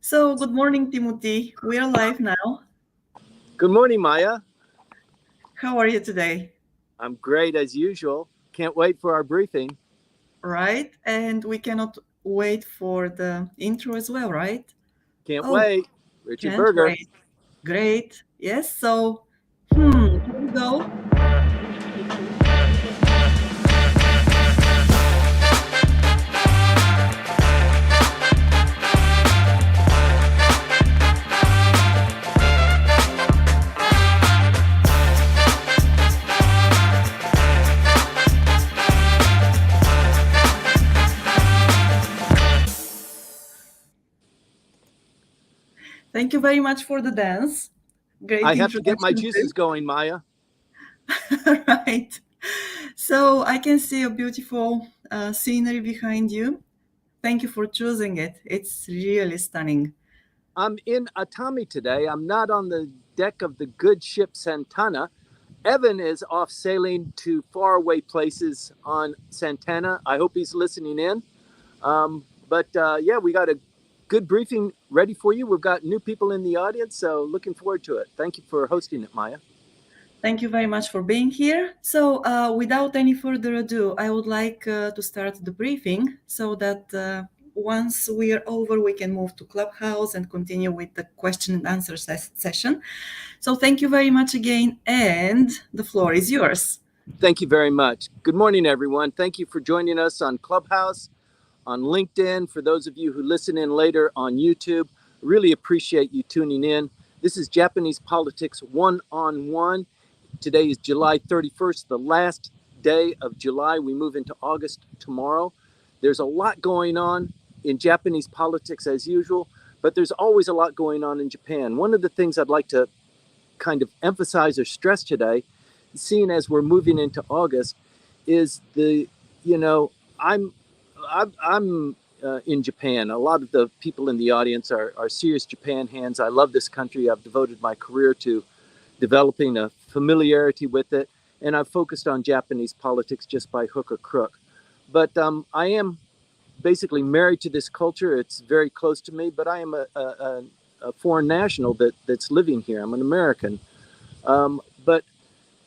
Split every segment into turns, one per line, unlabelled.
So, good morning, Timothy. We are live now.
Good morning, Maya.
How are you today?
I'm great as usual. Can't wait for our briefing.
Right? And we cannot wait for the intro as well, right?
Can't
Oh,
wait. Richard
can't
Berger.
wait. Great. Yes. So, here we go. Thank you very much for the dance. Great
I have to get my
introduction,
juices
too.
going, Maya.
Right. So, I can see a beautiful scenery behind you. Thank you for choosing it. It's really stunning.
I'm in Atami today. I'm not on the deck of the good ship Santana. Evan is off sailing to faraway places on Santana. I hope he's listening in. But we got a good briefing ready for you. We've got new people in the audience, so looking forward to it. Thank you for hosting it, Maya.
Thank you very much for being here. So, without any further ado, I would like to start the briefing so that once we are over, we can move to Clubhouse and continue with the question and answer session. So, thank you very much again, and the floor is yours.
Thank you very much. Good morning, everyone. Thank you for joining us on Clubhouse, on LinkedIn. For those of you who listen in later on YouTube, really appreciate you tuning in. This is Japanese Politics One-on-One. Today is July 31st, the last day of July. We move into August tomorrow. There's a lot going on in Japanese politics as usual, but there's always a lot going on in Japan. One of the things I'd like to kind of emphasize or stress today, seeing as we're moving into August, is I'm in Japan. A lot of the people in the audience are serious Japan hands. I love this country. I've devoted my career to developing a familiarity with it, and I've focused on Japanese politics just by hook or crook. But I am basically married to this culture. It's very close to me, but I am a foreign national that's living here. I'm an American. But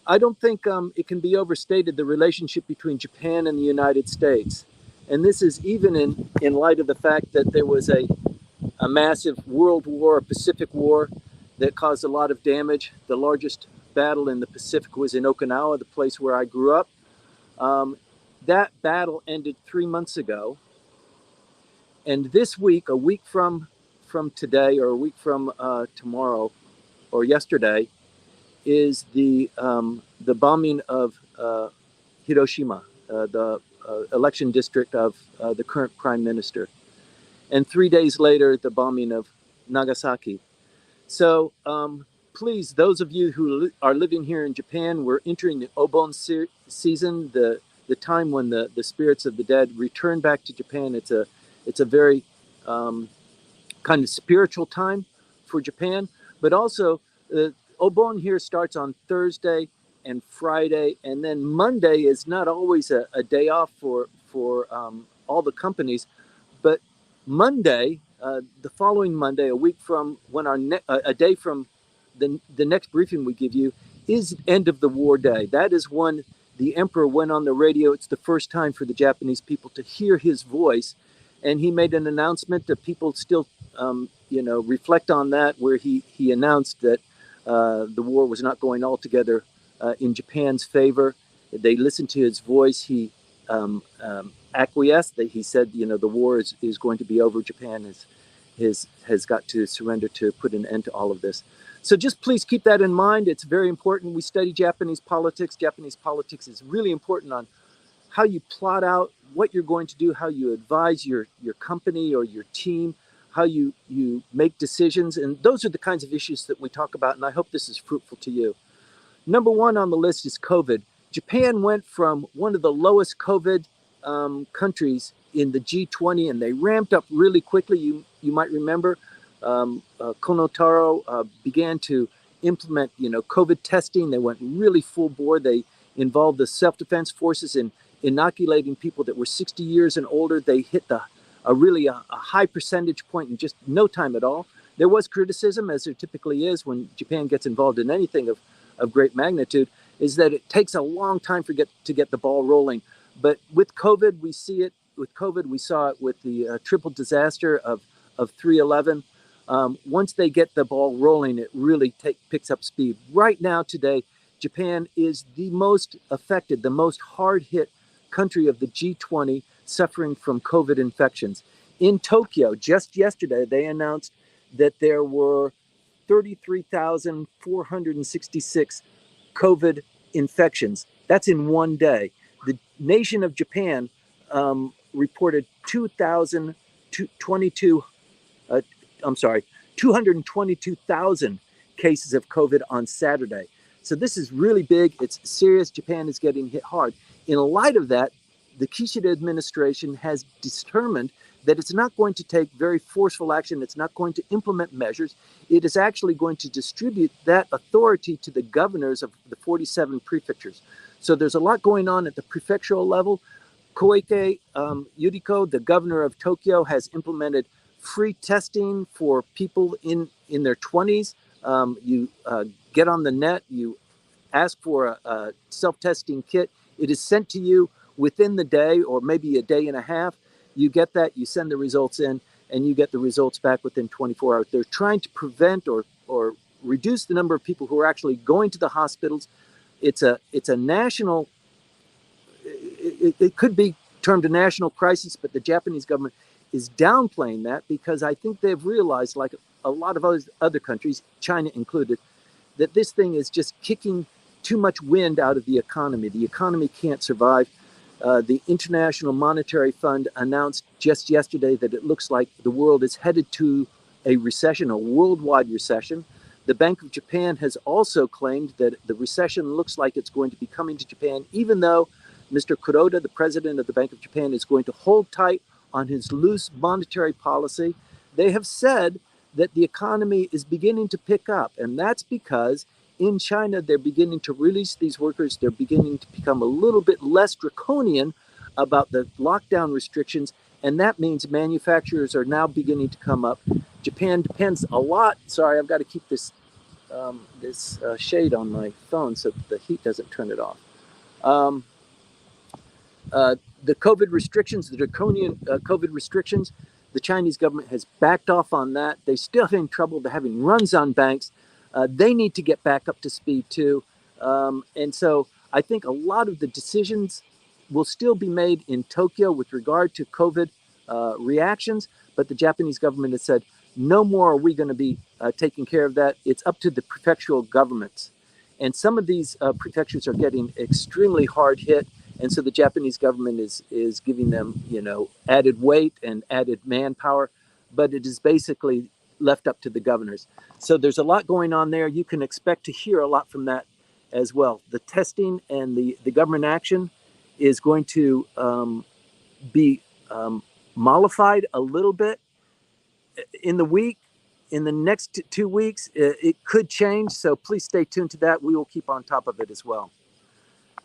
I don't think it can be overstated the relationship between Japan and the United States. And this is even in light of the fact that there was a massive world war, a Pacific War, that caused a lot of damage. The largest battle in the Pacific was in Okinawa, the place where I grew up. That battle ended 3 months ago. And this week, a week from today, or a week from tomorrow, or yesterday, is the bombing of Hiroshima, the election district of the current prime minister. And 3 days later, the bombing of Nagasaki. So please, those of you who are living here in Japan, we're entering the Obon season, the time when the spirits of the dead return back to Japan. It's a very kind of spiritual time for Japan, but also Obon here starts on Thursday and Friday, and then Monday is not always a day off for all the companies, but Monday, the following Monday, a week from when a day from the next briefing we give you, is end of the war day. That is when the emperor went on the radio. It's the first time for the Japanese people to hear his voice, and he made an announcement that people still, reflect on that, where he announced that the war was not going altogether in Japan's favor. They listened to his voice. He acquiesced. That he said, the war is going to be over. Japan has got to surrender to put an end to all of this. So just please keep that in mind. It's very important. We study Japanese politics. Japanese politics is really important on how you plot out what you're going to do, how you advise your company or your team, how you make decisions. And those are the kinds of issues that we talk about. And I hope this is fruitful to you. Number one on the list is COVID. Japan went from one of the lowest COVID countries in the G20, and they ramped up really quickly. You might remember Konotaro began to implement, COVID testing. They went really full bore. They involved the self-defense forces in inoculating people that were 60 years and older. They hit the a high percentage point in just no time at all. There was criticism, as there typically is when Japan gets involved in anything of great magnitude, is that it takes a long time to get the ball rolling. But with COVID, we see it. With COVID, we saw it with the triple disaster of 3/11. Once they get the ball rolling, it really picks up speed. Right now, today, Japan is the most affected, the most hard hit country of the G20 suffering from COVID infections. In Tokyo, just yesterday, they announced that there were 33,466 COVID infections. That's in one day. The nation of Japan reported 2,022 I'm sorry, 222,000 cases of COVID on Saturday. So this is really big. It's serious. Japan is getting hit hard. In light of that, the Kishida administration has determined that it's not going to take very forceful action. It's not going to implement measures. It is actually going to distribute that authority to the governors of the 47 prefectures. So there's a lot going on at the prefectural level. Koike Yuriko, the governor of Tokyo, has implemented free testing for people in their 20s. You get on the net, you ask for a self-testing kit. It is sent to you within the day or maybe a day and a half. You get that, you send the results in, and you get the results back within 24 hours. They're trying to prevent or reduce the number of people who are actually going to the hospitals. It's a national, it could be termed a national crisis, but the Japanese government is downplaying that because I think they've realized, like a lot of other countries, China included, that this thing is just kicking too much wind out of the economy. The economy can't survive. The International Monetary Fund announced just yesterday that it looks like the world is headed to a recession, a worldwide recession. The Bank of Japan has also claimed that the recession looks like it's going to be coming to Japan, even though Mr. Kuroda, the president of the Bank of Japan, is going to hold tight on his loose monetary policy. They have said that the economy is beginning to pick up, and that's because in China, they're beginning to release these workers. They're beginning to become a little bit less draconian about the lockdown restrictions, and that means manufacturers are now beginning to come up. Japan depends a lot. Sorry, I've got to keep this shade on my phone so the heat doesn't turn it off. The COVID restrictions, the draconian COVID restrictions, the Chinese government has backed off on that. They still having trouble. They're having runs on banks. They need to get back up to speed too. And so I think a lot of the decisions will still be made in Tokyo with regard to COVID reactions, but the Japanese government has said, no more are we going to be taking care of that. It's up to the prefectural governments. And some of these prefectures are getting extremely hard hit. And so the Japanese government is giving them, added weight and added manpower, but it is basically left up to the governors. So there's a lot going on there. You can expect to hear a lot from that as well. The testing and the government action is going to be mollified a little bit in the next 2 weeks. It could change, so please stay tuned to that. We will keep on top of it as well.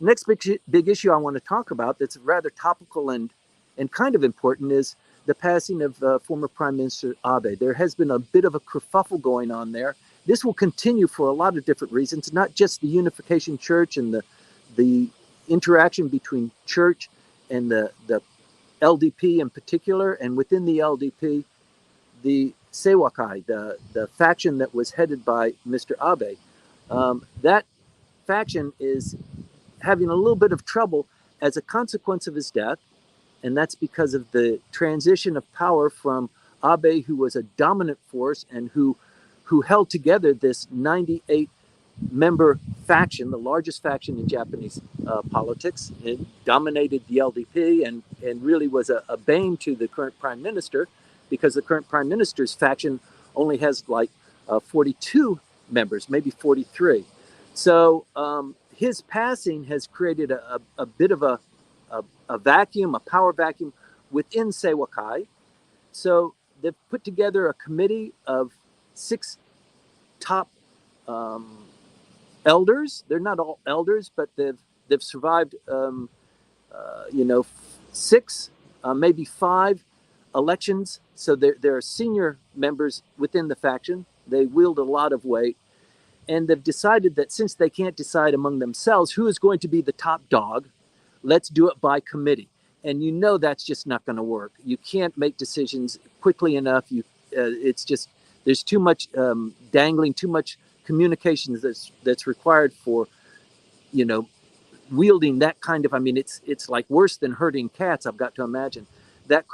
Next big issue I want to talk about that's rather topical and kind of important is the passing of former Prime Minister Abe. There has been a bit of a kerfuffle going on there. This will continue for a lot of different reasons, not just the Unification Church and the interaction between church and the LDP in particular, and within the LDP, the Seiwakai, the faction that was headed by Mr. Abe. That faction is having a little bit of trouble as a consequence of his death, and that's because of the transition of power from Abe, who was a dominant force and who held together this 98-member faction, the largest faction in Japanese politics. It dominated the LDP and really was a bane to the current prime minister, because the current prime minister's faction only has like 42 members, maybe 43. So his passing has created a bit of a vacuum, a power vacuum within Seiwakai. So they've put together a committee of 6 top elders. They're not all elders, but they've survived, 6, maybe 5 elections. So there are senior members within the faction. They wield a lot of weight. And they've decided that since they can't decide among themselves who is going to be the top dog, let's do it by committee. And you know that's just not going to work. You can't make decisions quickly enough. It's just there's too much dangling, too much communication that's required for, wielding that kind of. I mean, it's like worse than herding cats. I've got to imagine that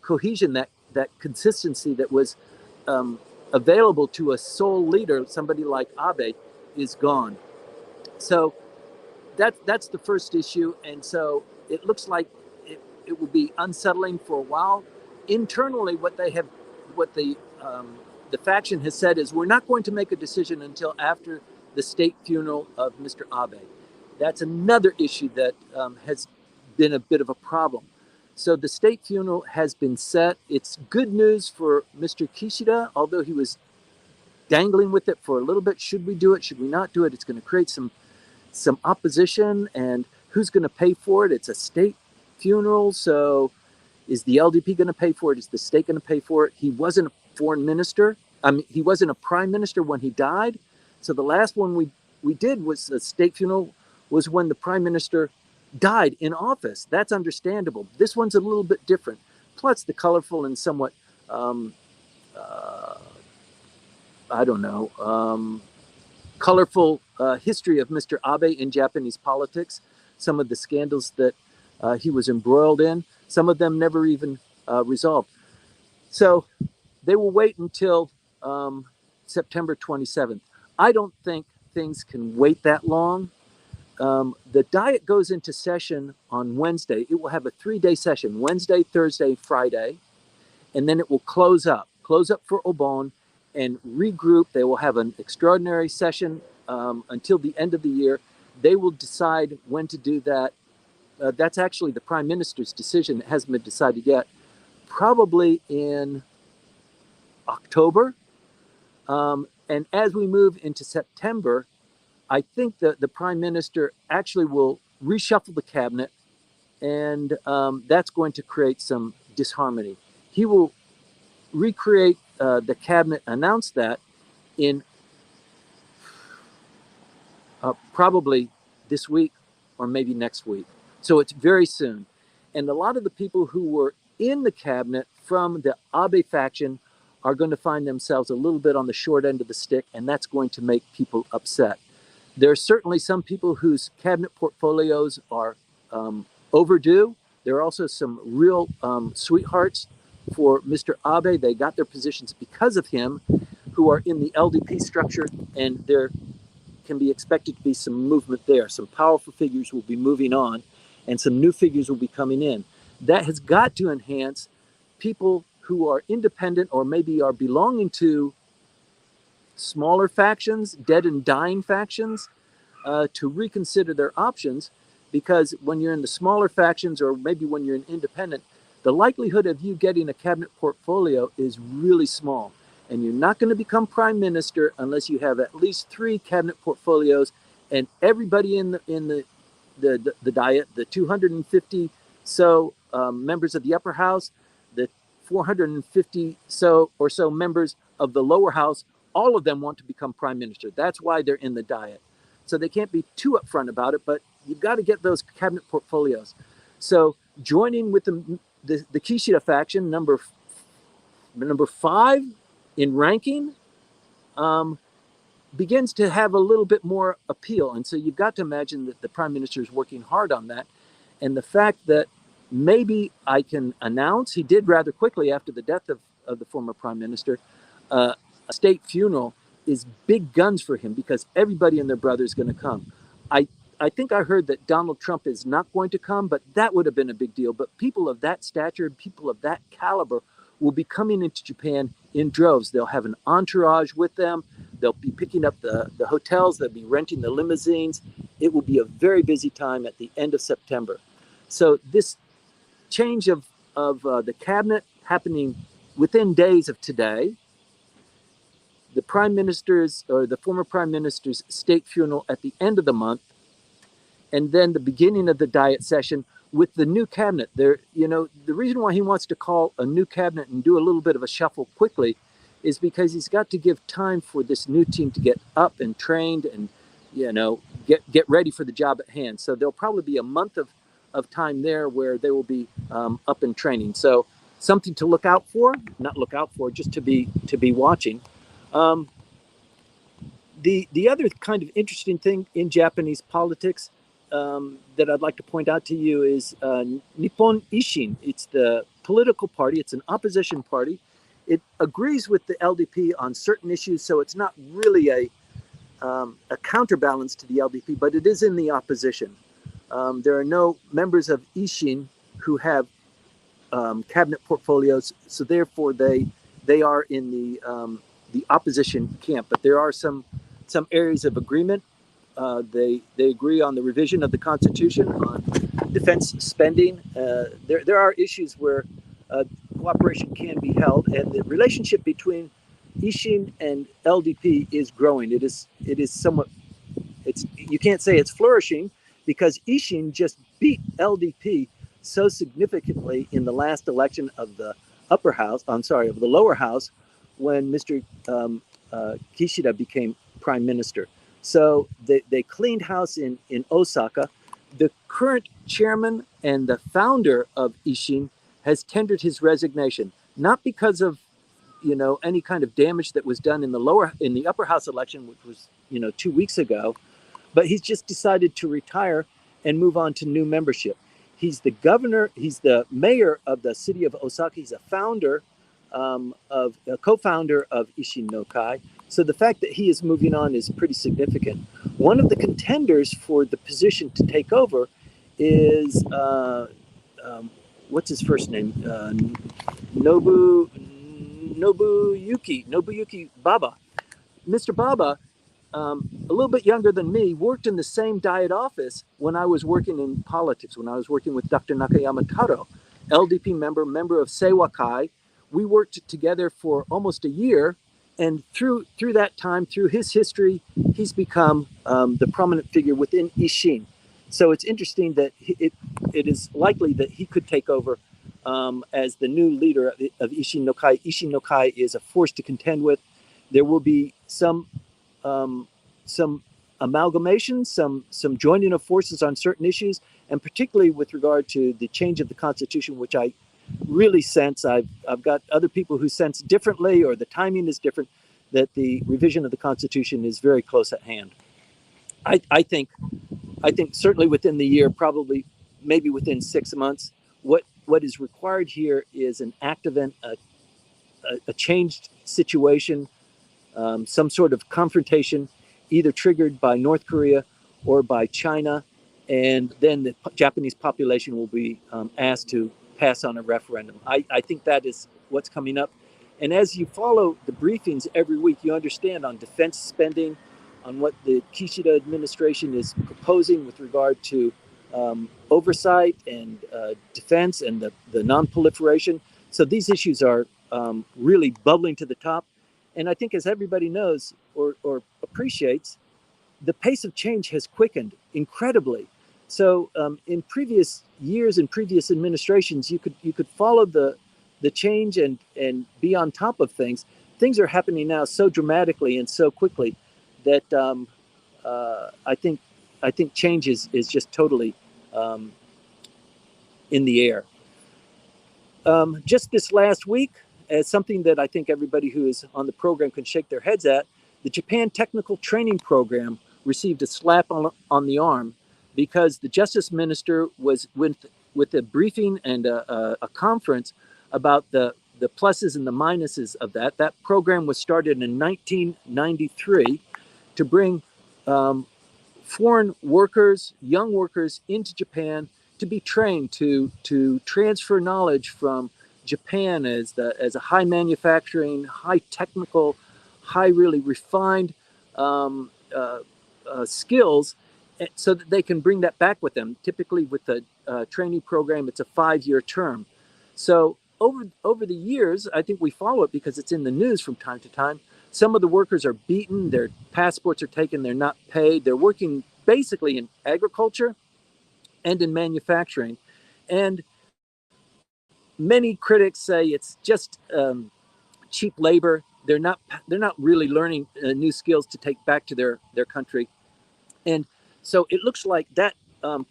cohesion, that consistency that was available to a sole leader, somebody like Abe, is gone. So that's the first issue, and so it looks like it will be unsettling for a while. Internally, what the faction has said is we're not going to make a decision until after the state funeral of Mr. Abe. That's another issue that has been a bit of a problem. So the state funeral has been set. It's good news for Mr. Kishida, although he was dangling with it for a little bit. Should we do it? Should we not do it? It's going to create some opposition, and who's going to pay for it? It's a state funeral, so is the LDP going to pay for it? Is the state going to pay for it? He wasn't a foreign minister. I mean, he wasn't a prime minister when he died. So the last one we did was a state funeral was when the prime minister died in office. That's understandable. This one's a little bit different. Plus the colorful and somewhat, colorful history of Mr. Abe in Japanese politics. Some of the scandals that he was embroiled in, some of them never even resolved. So they will wait until September 27th. I don't think things can wait that long. The Diet goes into session on Wednesday. It will have a 3-day session, Wednesday, Thursday, Friday, and then it will close up for Obon and regroup. They will have an extraordinary session until the end of the year. They will decide when to do that. That's actually the Prime Minister's decision. It hasn't been decided yet. Probably in October. And as we move into September, I think that the Prime Minister actually will reshuffle the cabinet, and that's going to create some disharmony. He will recreate the cabinet, announce that in probably this week or maybe next week. So it's very soon. And a lot of the people who were in the cabinet from the Abe faction are going to find themselves a little bit on the short end of the stick, and that's going to make people upset. There are certainly some people whose cabinet portfolios are overdue. There are also some real sweethearts for Mr. Abe. They got their positions because of him, who are in the LDP structure, and there can be expected to be some movement there. Some powerful figures will be moving on, and some new figures will be coming in. That has got to enhance people who are independent or maybe are belonging to smaller factions, dead and dying factions, to reconsider their options, because when you're in the smaller factions or maybe when you're an independent, the likelihood of you getting a cabinet portfolio is really small. And you're not going to become prime minister unless you have at least 3 cabinet portfolios, and everybody in the Diet, the 250 members of the upper house, the 450 so members of the lower house, all of them want to become prime minister. That's why they're in the Diet. So they can't be too upfront about it, but you've got to get those cabinet portfolios. So joining with the Kishida faction, number 5 in ranking, begins to have a little bit more appeal. And so you've got to imagine that the prime minister is working hard on that. And the fact that maybe I can announce, he did rather quickly after the death of the former prime minister, a state funeral is big guns for him, because everybody and their brother is going to come. I think I heard that Donald Trump is not going to come, but that would have been a big deal. But people of that stature, people of that caliber will be coming into Japan in droves. They'll have an entourage with them. They'll be picking up the hotels. They'll be renting the limousines. It will be a very busy time at the end of September. So this change of the cabinet happening within days of today, the prime minister's or the former prime minister's state funeral at the end of the month, and then the beginning of the Diet session with the new cabinet, there, the reason why he wants to call a new cabinet and do a little bit of a shuffle quickly is because he's got to give time for this new team to get up and trained and, get ready for the job at hand. So there'll probably be a month of time there where they will be up and training. So something to look out for, not look out for, just to be watching. The other kind of interesting thing in Japanese politics that I'd like to point out to you is Nippon Ishin. It's the political party. It's an opposition party. It agrees with the LDP on certain issues, so it's not really a counterbalance to the LDP, but it is in the opposition. There are no members of Ishin who have cabinet portfolios, so therefore they are in the opposition camp. But there are some areas of agreement. They agree on the revision of the Constitution, on defense spending. There are issues where cooperation can be held, and the relationship between Ishin and LDP is growing. It is somewhat. You can't say it's flourishing because Ishin just beat LDP so significantly in the last election of the of the lower house, when Mr. Kishida became prime minister. So they cleaned house in Osaka. The current chairman and the founder of Ishin has tendered his resignation, not because of any kind of damage that was done in the upper house election, which was 2 weeks ago, but he's just decided to retire and move on to new membership. He's the governor. He's the mayor of the city of Osaka. He's a founder a co-founder of Ishin no Kai. So the fact that he is moving on is pretty significant. One of the contenders for the position to take over is what's his first name? Nobuyuki Baba. Mr. Baba, a little bit younger than me, worked in the same Diet office when I was working in politics, when I was working with Dr. Nakayama Taro, LDP member of Seiwakai. We worked together for almost a year, and through that time, through his history, he's become the prominent figure within Ishin. So it's interesting that it is likely that he could take over as the new leader of Ishin no Kai. Ishin no Kai is a force to contend with. There will be some amalgamation, some joining of forces on certain issues, and particularly with regard to the change of the Constitution, which I really sense. I've got other people who sense differently, or the timing is different, that the revision of the Constitution is very close at hand. I think certainly within the year, probably maybe within 6 months. What is required here is an active and a changed situation, some sort of confrontation, either triggered by North Korea or by China, and then the Japanese population will be asked to pass on a referendum. I think that is what's coming up. And as you follow the briefings every week, you understand on defense spending, on what the Kishida administration is proposing with regard to oversight and defense and the non-proliferation. So these issues are really bubbling to the top. And I think, as everybody knows or appreciates, the pace of change has quickened incredibly. So in previous years, in previous administrations, you could follow the change and be on top of things. Things are happening now so dramatically and so quickly that I think change is just totally in the air. Just this last week, as something that I think everybody who is on the program can shake their heads at, the Japan Technical Training Program received a slap on the arm, because the Justice Minister was with a briefing and a conference about the pluses and the minuses of that. That program was started in 1993 to bring foreign workers, young workers, into Japan to be trained to transfer knowledge from Japan as a high manufacturing, high technical, high really refined skills, so that they can bring that back with them. Typically with the training program, it's a 5-year term. So over the years, I think we follow it because it's in the news from time to time. Some of the workers are beaten, their passports are taken, they're not paid. They're working basically in agriculture and in manufacturing. And many critics say it's just cheap labor. They're not really learning new skills to take back to their country. And so it looks like that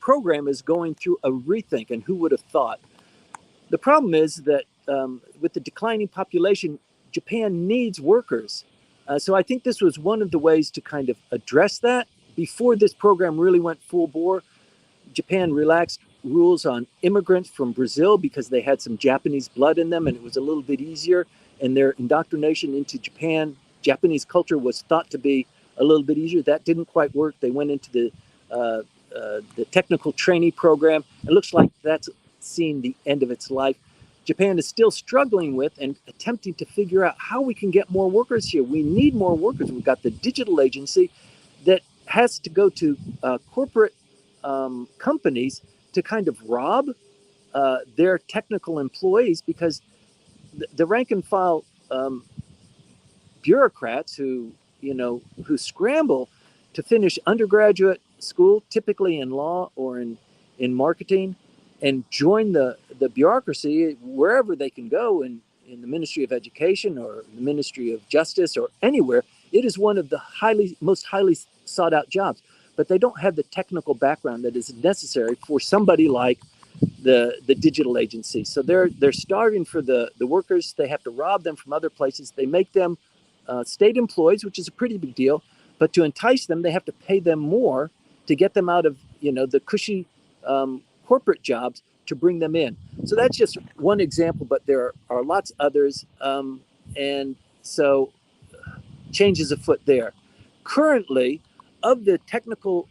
program is going through a rethink. And who would have thought? The problem is that with the declining population, Japan needs workers. So I think this was one of the ways to kind of address that. Before this program really went full bore, Japan relaxed rules on immigrants from Brazil because they had some Japanese blood in them and it was a little bit easier. And their indoctrination into Japanese culture was thought to be a little bit easier. That didn't quite work. They went into the technical trainee program. It looks like that's seen the end of its life. Japan is still struggling with and attempting to figure out how we can get more workers here. We need more workers. We've got the digital agency that has to go to corporate companies to kind of rob their technical employees because the rank and file bureaucrats who scramble to finish undergraduate school, typically in law or in marketing, and join the bureaucracy wherever they can go in the Ministry of Education or the Ministry of Justice or anywhere. It is one of the most highly sought out jobs, but they don't have the technical background that is necessary for somebody like the digital agency. So they're starving for the workers. They have to rob them from other places. They make them state employees, which is a pretty big deal. But to entice them, they have to pay them more to get them out of the cushy corporate jobs to bring them in. So that's just one example, but there are lots others. And so change is afoot there. Currently, of the technical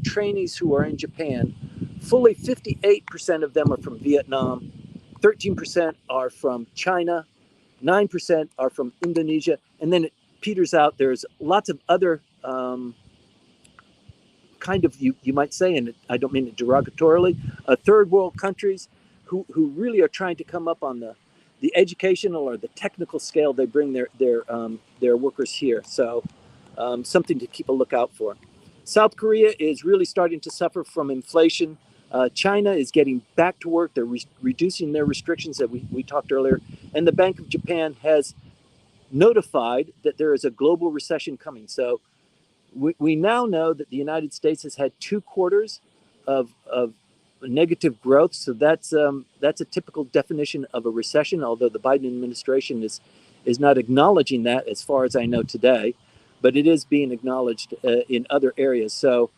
trainees who are in Japan, fully 58% of them are from Vietnam, 13% are from China, 9% are from Indonesia, and then it peters out. There's lots of other kind of, you might say, and I don't mean it derogatorily, third world countries who really are trying to come up on the educational or the technical scale. They bring their workers here. So something to keep a lookout for. South Korea is really starting to suffer from inflation. China is getting back to work. They're reducing their restrictions that we talked earlier. And the Bank of Japan has notified that there is a global recession coming. So we now know that the United States has had 2 quarters of negative growth. So that's a typical definition of a recession, although the Biden administration is not acknowledging that as far as I know today, but it is being acknowledged in other areas. So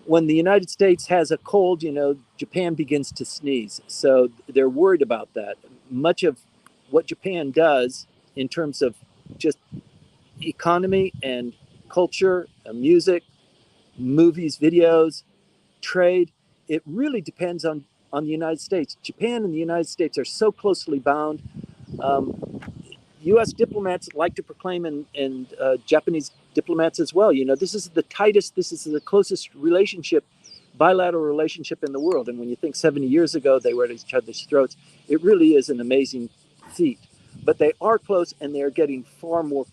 when the United States has a cold, Japan begins to sneeze. So they're worried about that. Much of what Japan does in terms of just economy and culture, music, movies, videos, trade, it really depends on the United States. Japan and the United States are so closely bound. U.S. diplomats like to proclaim, and Japanese diplomats as well, this is the tightest, this is the closest bilateral relationship in the world. And when you think 70 years ago they were at each other's throats, it really is an amazing feat. But they are close, and they are getting far more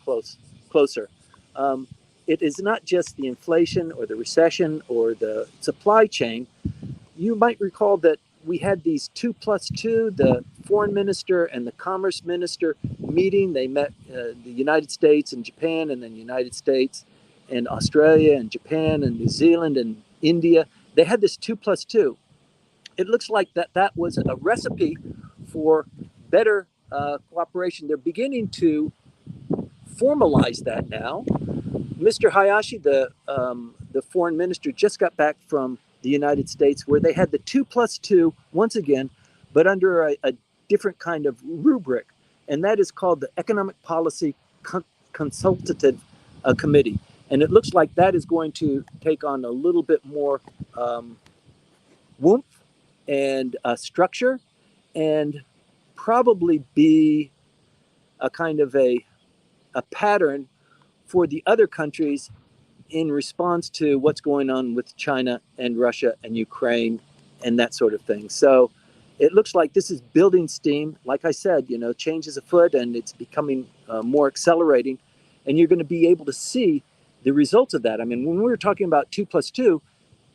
closer. It is not just the inflation or the recession or the supply chain. You might recall that we had these 2+2, the foreign minister and the commerce minister meeting. They met the United States and Japan, and then United States and Australia and Japan and New Zealand and India. They had this 2+2. It looks like that was a recipe for better cooperation. They're beginning to formalize that now. Mr. Hayashi, the foreign minister, just got back from the United States, where they had the 2+2 once again, but under a different kind of rubric, and that is called the Economic Policy Consultative Committee. And it looks like that is going to take on a little bit more woomph and structure, and probably be a kind of a pattern for the other countries in response to what's going on with China and Russia and Ukraine and that sort of thing. So it looks like this is building steam. Like I said, change is afoot, and it's becoming more accelerating. And you're going to be able to see the results of that. I mean, when we were talking about 2+2,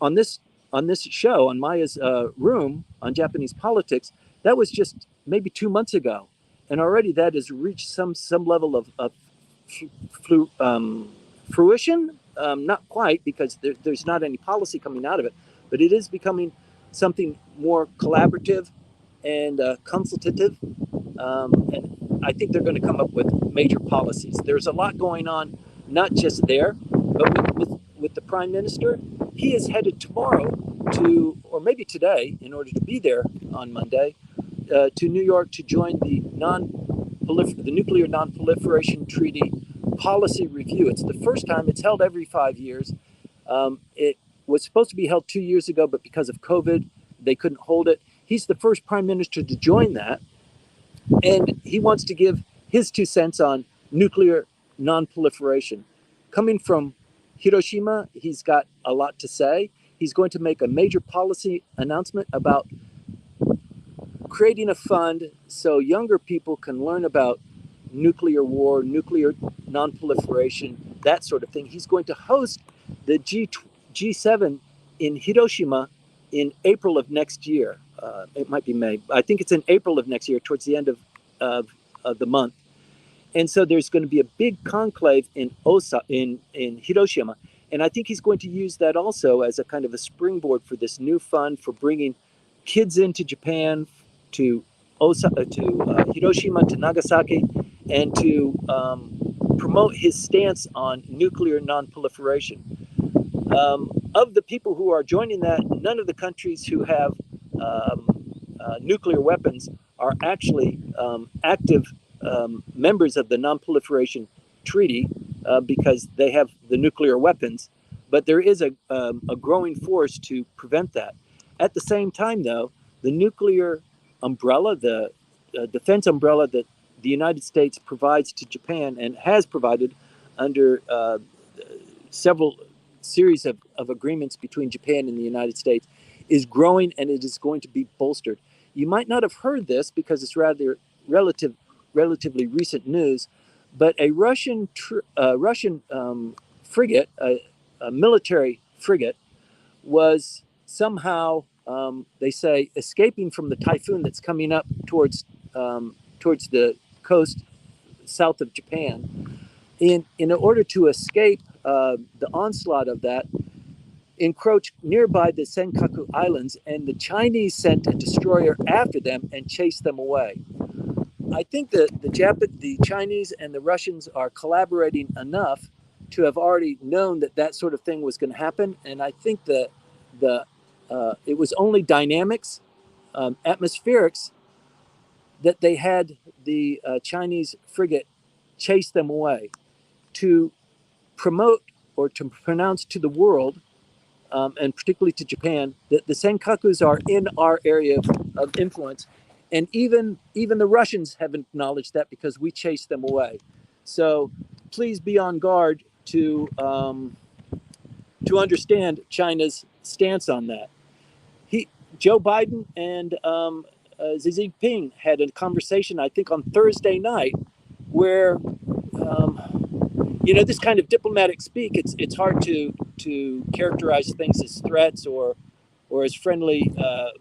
on this on this show, on Maya's room on Japanese politics, that was just maybe 2 months ago. And already that has reached some level of fruition. Not quite, because there's not any policy coming out of it, but it is becoming something more collaborative and consultative. And I think they're going to come up with major policies. There's a lot going on, not just there, but with the prime minister. He is headed tomorrow to, or maybe today, in order to be there on Monday, to New York to join the Nuclear Non-Proliferation Treaty policy review. It's the first time. It's held every 5 years. It was supposed to be held 2 years ago, but because of COVID, they couldn't hold it. He's the first prime minister to join that, and he wants to give his 2 cents on nuclear non-proliferation. Coming from Hiroshima, he's got a lot to say. He's going to make a major policy announcement about creating a fund so younger people can learn about nuclear war, nuclear non-proliferation, that sort of thing. He's going to host the G7 in Hiroshima in April of next year. It might be May. I think it's in April of next year, towards the end of the month. And so there's going to be a big conclave in Hiroshima. And I think he's going to use that also as a kind of a springboard for this new fund for bringing kids into Japan, to Hiroshima, to Nagasaki, and to promote his stance on nuclear non-proliferation. Of the people who are joining that, none of the countries who have nuclear weapons are actually active members of the non-proliferation treaty because they have the nuclear weapons. But there is a growing force to prevent that. At the same time, though, the nuclear umbrella, the defense umbrella that the United States provides to Japan and has provided under several series of agreements between Japan and the United States, is growing, and it is going to be bolstered. You might not have heard this because it's rather relatively recent news, but a Russian frigate, a military frigate, was somehow, they say, escaping from the typhoon that's coming up towards the coast south of Japan. In order to escape the onslaught of that, encroached nearby the Senkaku Islands, and the Chinese sent a destroyer after them and chased them away. I think that the Chinese and the Russians are collaborating enough to have already known that sort of thing was going to happen, and I think that it was only dynamics, atmospherics, that they had the Chinese frigate chase them away to promote or to pronounce to the world, and particularly to Japan, that the Senkakus are in our area of influence. And even the Russians have acknowledged that because we chased them away. So please be on guard to understand China's stance on that. Joe Biden and Xi Jinping had a conversation, I think, on Thursday night, where this kind of diplomatic speak, it's hard to characterize things as threats or as friendly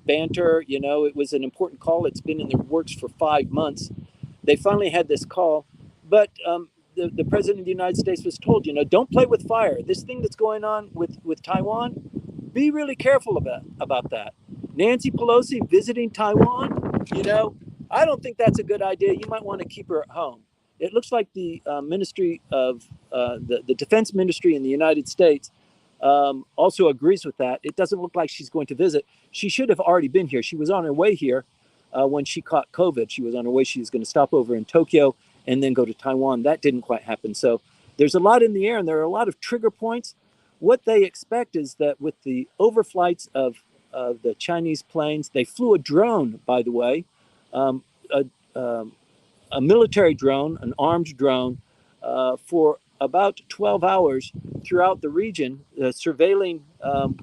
banter. It was an important call. It's been in the works for 5 months. They finally had this call, but the president of the United States was told, don't play with fire. This thing that's going on with Taiwan, be really careful about that. Nancy Pelosi visiting Taiwan, I don't think that's a good idea. You might want to keep her at home. It looks like the Ministry of the Defense Ministry in the United States also agrees with that. It doesn't look like she's going to visit. She should have already been here. She was on her way here when she caught COVID. She was on her way. She was going to stop over in Tokyo and then go to Taiwan. That didn't quite happen. So there's a lot in the air, and there are a lot of trigger points. What they expect is that with the overflights of the Chinese planes, they flew a drone, by the way, a military drone, an armed drone, for about 12 hours throughout the region, surveilling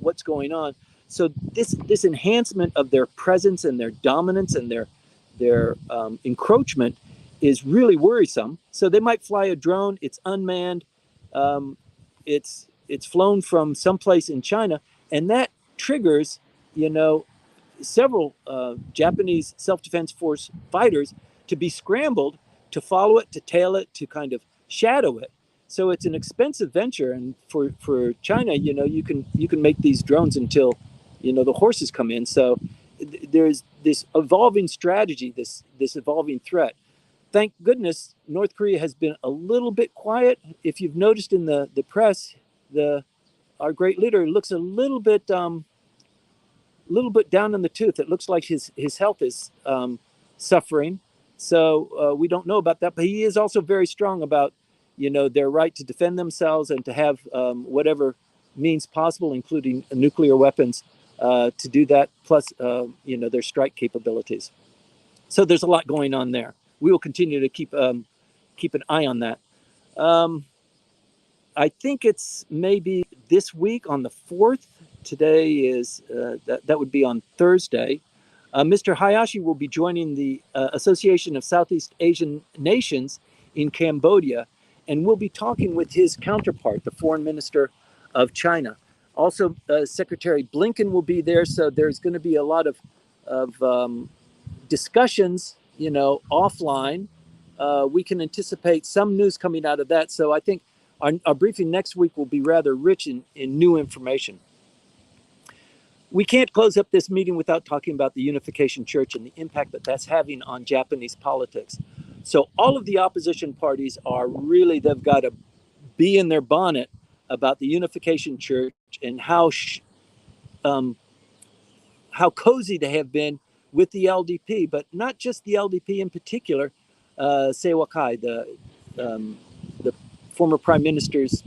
what's going on. So this enhancement of their presence and their dominance and their encroachment is really worrisome. So they might fly a drone. It's unmanned. It's flown from someplace in China, and that triggers, several Japanese self-defense force fighters to be scrambled to follow it, to tail it, to kind of shadow it. So it's an expensive venture, and for China, you can make these drones until the horses come in. So there's this evolving strategy, this evolving threat. Thank goodness North Korea has been a little bit quiet. If you've noticed in the press, our great leader looks a little bit down in the tooth. It looks like his health is suffering. So we don't know about that, but he is also very strong about their right to defend themselves and to have whatever means possible, including nuclear weapons, to do that. Plus, their strike capabilities. So there's a lot going on there. We will continue to keep an eye on that. I think it's maybe this week on the 4th. Today is that would be on Thursday. Mr. Hayashi will be joining the Association of Southeast Asian Nations in Cambodia, and we'll be talking with his counterpart, the Foreign Minister of China. Also, Secretary Blinken will be there, so there's going to be a lot of discussions, offline. We can anticipate some news coming out of that. So I think our briefing next week will be rather rich in new information. We can't close up this meeting without talking about the Unification Church and the impact that that's having on Japanese politics. So all of the opposition parties they've got to be in their bonnet about the Unification Church and how cozy they have been with the LDP, but not just the LDP in particular. Seiwakai, the former prime minister's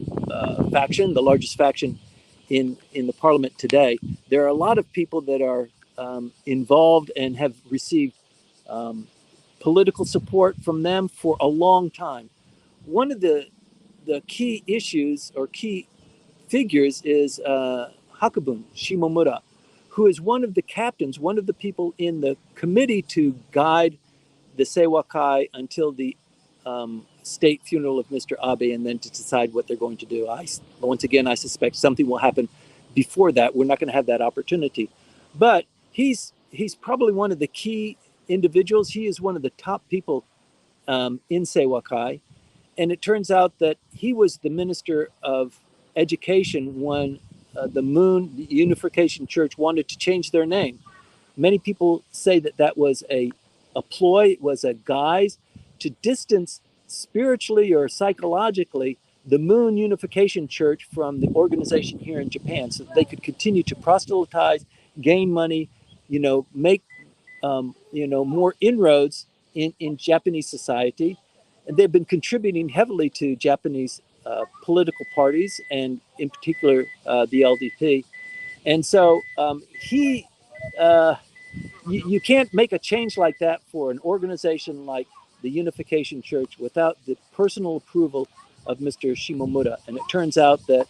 faction, the largest faction in the parliament today. There are a lot of people that are involved and have received political support from them for a long time. One of the key issues or key figures is Hakabun Shimomura, who is one of the captains, one of the people in the committee to guide the Seiwakai until the state funeral of Mr. Abe, and then to decide what they're going to do. Once again, I suspect something will happen before that. We're not going to have that opportunity. But he's probably one of the key individuals. He is one of the top people in Seiwakai. And it turns out that he was the Minister of Education when the Unification Church wanted to change their name. Many people say that was a ploy, it was a guise to distance spiritually or psychologically the Moon Unification Church from the organization here in Japan, so that they could continue to proselytize, gain money, make more inroads in Japanese society. And they've been contributing heavily to Japanese political parties, and in particular the LDP. And so you can't make a change like that for an organization like the Unification Church without the personal approval of Mr. Shimomura. And it turns out that,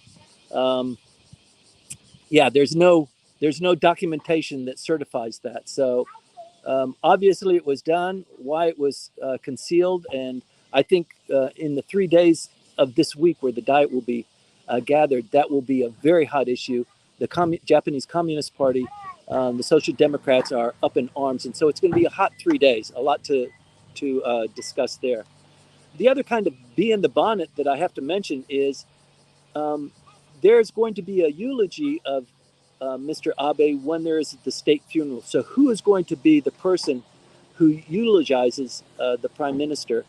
there's no documentation that certifies that. So obviously it was done. Why it was concealed, and I think in the 3 days of this week where the Diet will be gathered, that will be a very hot issue. The Japanese Communist Party, the Social Democrats are up in arms, and so it's going to be a hot 3 days. A lot to discuss there. The other kind of bee in the bonnet that I have to mention is there's going to be a eulogy of Mr. Abe when there is the state funeral. So who is going to be the person who eulogizes the prime minister?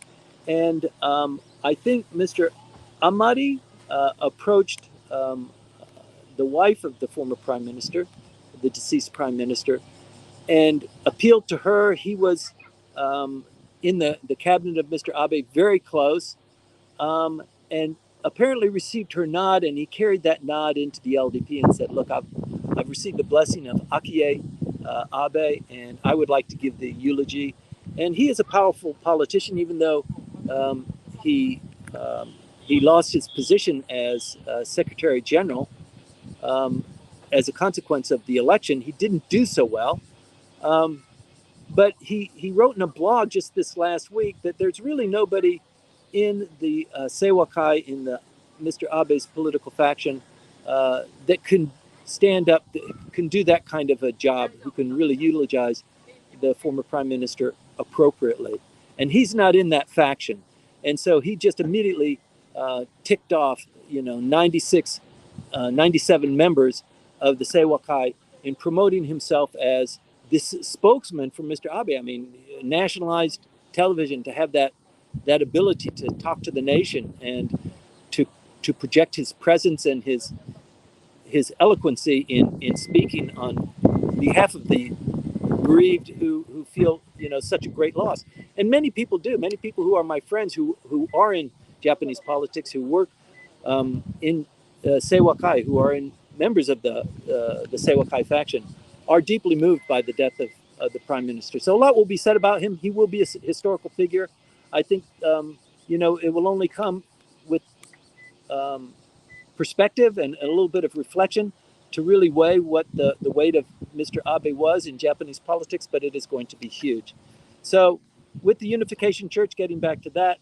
And I think Mr. Amari approached the wife of the former prime minister, the deceased prime minister, and appealed to her. He was in the cabinet of Mr. Abe, very close, and apparently received her nod, and he carried that nod into the LDP and said, look, I've received the blessing of Akie Abe, and I would like to give the eulogy. And he is a powerful politician, even though he lost his position as Secretary General as a consequence of the election. He didn't do so well. But he wrote in a blog just this last week that there's really nobody in the Seiwakai, in the Mr. Abe's political faction, that can stand up, can do that kind of a job, who can really utilize the former prime minister appropriately. And he's not in that faction. And so he just immediately ticked off, 97 members of the Seiwakai in promoting himself as this spokesman for Mr. Abe. I mean, nationalized television, to have that ability to talk to the nation and to project his presence and his eloquency in speaking on behalf of the bereaved who feel such a great loss. And many people do. Many people who are my friends who are in Japanese politics, who work in Seiwakai, who are members of the Seiwakai faction, are deeply moved by the death of the prime minister. So a lot will be said about him. He will be a historical figure. I think it will only come with perspective and a little bit of reflection to really weigh what the weight of Mr. Abe was in Japanese politics, but it is going to be huge. So with the Unification Church, getting back to that,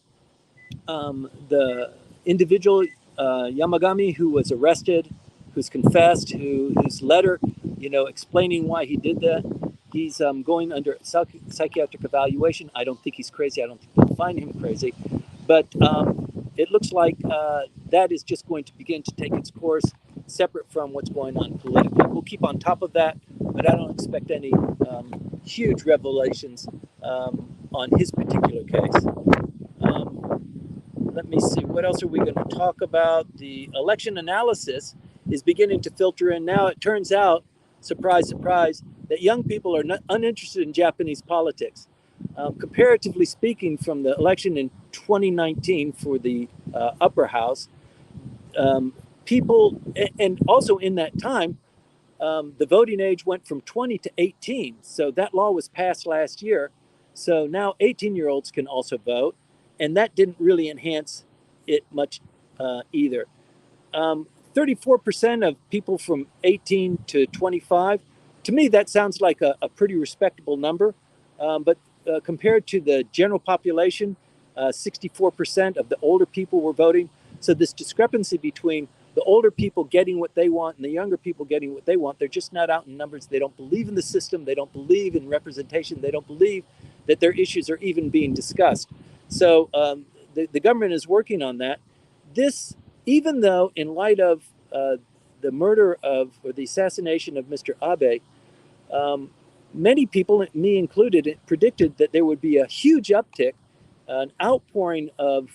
the individual Yamagami who was arrested, who's confessed, whose letter, explaining why he did that, he's going under psychiatric evaluation. I don't think he's crazy. I don't think they'll find him crazy. But it looks like that is just going to begin to take its course, separate from what's going on politically. We'll keep on top of that, but I don't expect any huge revelations on his particular case. Let me see, what else are we going to talk about? The election analysis is beginning to filter in now. It turns out, surprise, surprise, that young people are not uninterested in Japanese politics. Comparatively speaking, from the election in 2019 for the upper house, people, and also in that time, the voting age went from 20 to 18. So that law was passed last year. So now 18-year-olds can also vote. And that didn't really enhance it much either. 34% of people from 18 to 25, to me, that sounds like a pretty respectable number. But compared to the general population, 64% of the older people were voting. So this discrepancy between the older people getting what they want and the younger people getting what they want, they're just not out in numbers. They don't believe in the system. They don't believe in representation. They don't believe that their issues are even being discussed. So the government is working on that. This, even though in light of the murder or the assassination of Mr. Abe, many people, me included, predicted that there would be a huge uptick, an outpouring of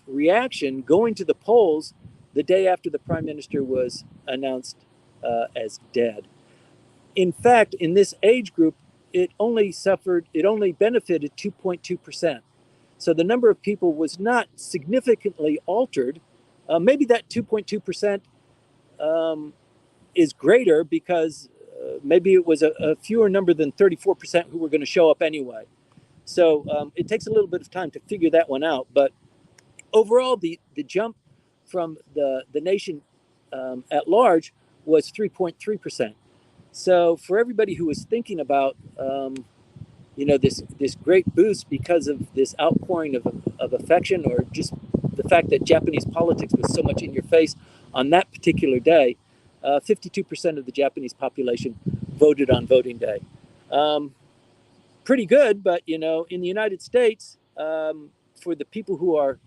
reaction going to the polls the day after the prime minister was announced as dead. In fact, in this age group, it only benefited 2.2%. So the number of people was not significantly altered. Maybe that 2.2% is greater because maybe it was a fewer number than 34% who were going to show up anyway. So it takes a little bit of time to figure that one out. But overall, the jump from the nation at large was 3.3%. So for everybody who was thinking about this great boost because of this outpouring of affection, or just the fact that Japanese politics was so much in your face on that particular day, 52% of the Japanese population voted on voting day. Pretty good, but in the United States, for the people who are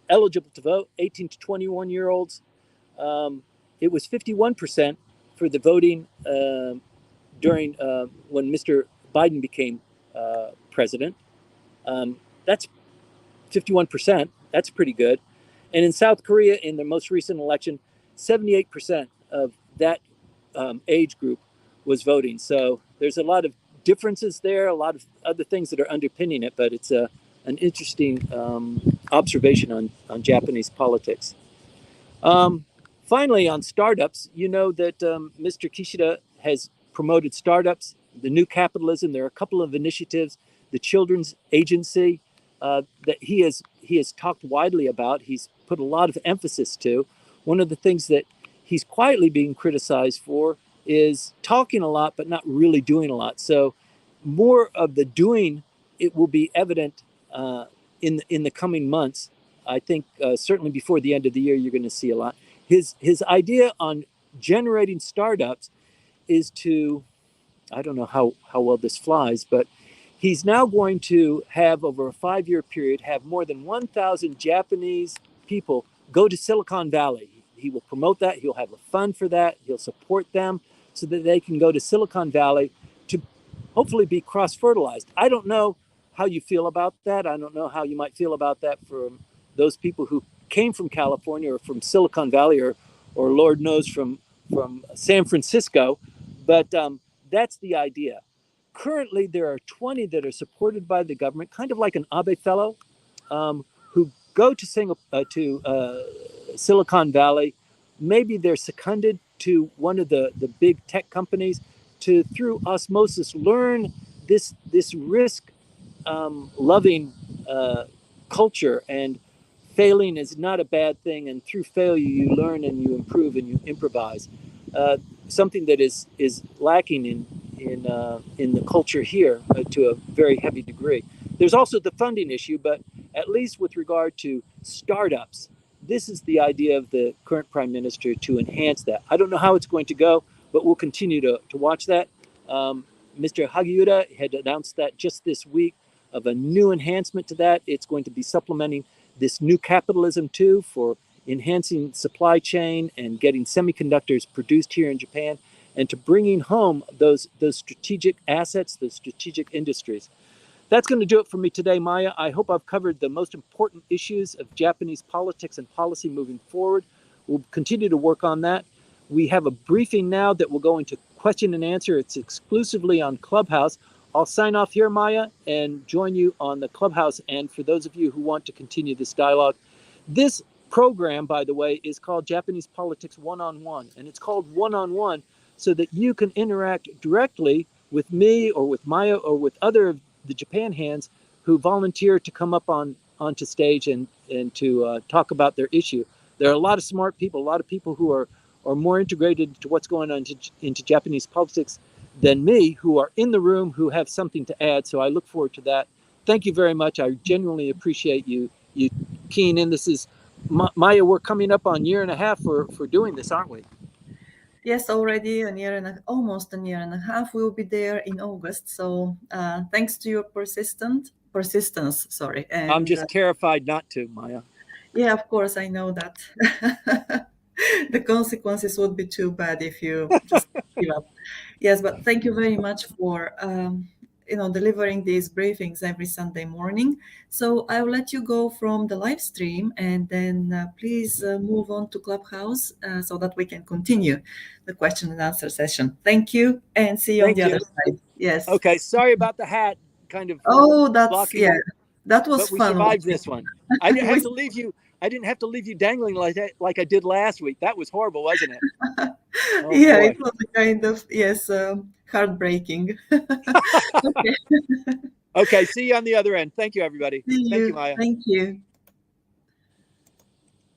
eligible to vote, 18 to 21-year-olds, it was 51% for the voting during when Mr. Biden became president. That's 51%. That's pretty good. And in South Korea, in the most recent election, 78% of that age group was voting. So there's a lot of differences there, a lot of other things that are underpinning it, but it's an interesting observation on Japanese politics. Finally, on startups, you know that Mr. Kishida has promoted startups, the new capitalism. There are a couple of initiatives, the Children's Agency that he has talked widely about. He's put a lot of emphasis to. One of the things that he's quietly being criticized for is talking a lot, but not really doing a lot. So more of the doing, it will be evident in the coming months. I think certainly before the end of the year, you're going to see a lot. His idea on generating startups is to, I don't know how well this flies, but he's now going to have, over a 5-year period, have more than 1,000 Japanese people go to Silicon Valley. He will promote that. He'll have a fund for that. He'll support them so that they can go to Silicon Valley to hopefully be cross-fertilized. I don't know how you feel about that. I don't know how you might feel about that for those people who came from California or from Silicon Valley, or Lord knows from San Francisco. But that's the idea. Currently, there are 20 that are supported by the government, kind of like an Abe fellow, who go to Silicon Valley. Maybe they're seconded to one of the big tech companies to, through osmosis, learn this risk loving culture, and failing is not a bad thing, and through failure you learn and you improve and you improvise. Something that is lacking in the culture here to a very heavy degree. There's also the funding issue, but at least with regard to startups, this is the idea of the current prime minister to enhance that. I don't know how it's going to go, but we'll continue to watch that. Mr. Hagiura had announced that just this week, of a new enhancement to that. It's going to be supplementing this new capitalism too, for enhancing supply chain and getting semiconductors produced here in Japan, and to bringing home those strategic assets, those strategic industries. That's going to do it for me today, Maya. I hope I've covered the most important issues of Japanese politics and policy moving forward. We'll continue to work on that. We have a briefing now that will go into question and answer. It's exclusively on Clubhouse. I'll sign off here, Maya, and join you on the Clubhouse. And for those of you who want to continue this dialogue, this program, by the way, is called Japanese Politics One-on-One. And it's called One-on-One so that you can interact directly with me or with Maya or with other of the Japan hands who volunteer to come up onto stage and to talk about their issue. There are a lot of smart people, a lot of people who are more integrated into what's going on into Japanese politics than me, who are in the room, who have something to add. So I look forward to that. Thank you very much. I genuinely appreciate you keying in. This is, Maya, we're coming up on 1.5 years for doing this, aren't we?
Yes, already almost a year and a half. We'll be there in August. So thanks to your persistence. Sorry. And,
I'm just terrified not to, Maya.
Yeah, of course, I know that. The consequences would be too bad if you just give up. Yes, but thank you very much for delivering these briefings every Sunday morning. So I'll let you go from the live stream, and then please move on to Clubhouse so that we can continue the question and answer session. Thank you, and see you on the other side. Yes.
Okay, sorry about the hat. Kind of.
Oh, that's that was
but we
fun.
survived this one. I didn't have to leave you. I didn't have to leave you dangling like I did last week. That was horrible, wasn't it?
Oh, yeah, boy. It was a kind of heartbreaking.
Okay. Okay. See you on the other end. Thank you, everybody.
Thank
you, Maya.
Thank you.